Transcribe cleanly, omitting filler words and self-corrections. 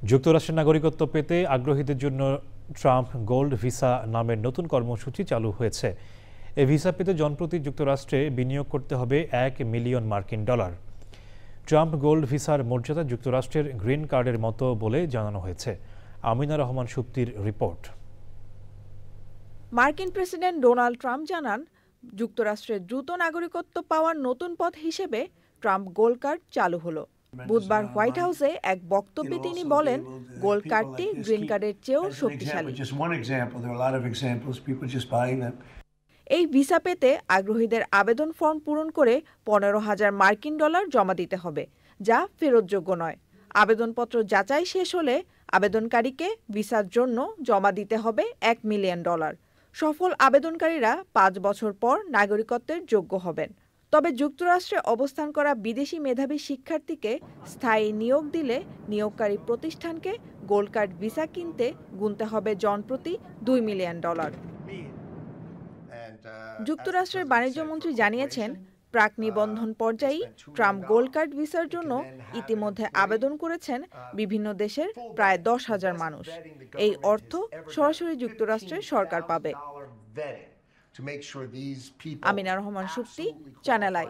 যুক্তরাষ্ট্রের নাগরিকত্ব পেতে আগ্রহীদের জন্য ট্রাম্প গোল্ড ভিসা নামের নতুন কর্মসূচি চালু হয়েছে। এই ভিসা পেতে জনপ্রতি যুক্তরাষ্ট্রে বিনিয়োগ করতে হবে $1 মিলিয়ন। ট্রাম্প গোল্ড ভিসার মর্যাদা যুক্তরাষ্ট্রের গ্রিন কার্ডের মতো বলে জানানো হয়েছে। আমিনা রহমান সুপ্তির রিপোর্ট। মার্কিন প্রেসিডেন্ট ডোনাল্ড ট্রাম্প জানান, যুক্তরাষ্ট্রের দ্রুত নাগরিকত্ব পাওয়ার নতুন পথ হিসেবে ট্রাম্প গোল্ড কার্ড চালু হলো। বুধবার হোয়াইট হাউসে এক বক্তব্যে তিনি বলেন, গোল্ড কার্ডটি গ্রিন কার্ডের চেয়েও শক্তিশালী। এই ভিসা পেতে আগ্রহীদের আবেদন ফর্ম পূরণ করে $15,000 জমা দিতে হবে, যা ফেরতযোগ্য নয়। আবেদনপত্র যাচাই শেষ হলে আবেদনকারীকে ভিসার জন্য জমা দিতে হবে $1 মিলিয়ন। সফল আবেদনকারীরা 5 বছর পর নাগরিকত্বের যোগ্য হবেন। তবে যুক্তরাষ্ট্রে অবস্থান করা বিদেশি মেধাবী শিক্ষার্থীকে স্থায়ী নিয়োগ দিলে নিয়োগকারী প্রতিষ্ঠানকে গোল্ড কার্ড ভিসা কিনতে গুনতে হবে জনপ্রতি $2 মিলিয়ন। যুক্তরাষ্ট্রের বাণিজ্যমন্ত্রী জানিয়েছেন, প্রাক নিবন্ধন পর্যায়েই ট্রাম্প গোল্ড কার্ড ভিসার জন্য ইতিমধ্যে আবেদন করেছেন বিভিন্ন দেশের প্রায় 10,000 মানুষ। এই অর্থ সরাসরি যুক্তরাষ্ট্রের সরকার পাবে। Amina Rahman Supti, channel I.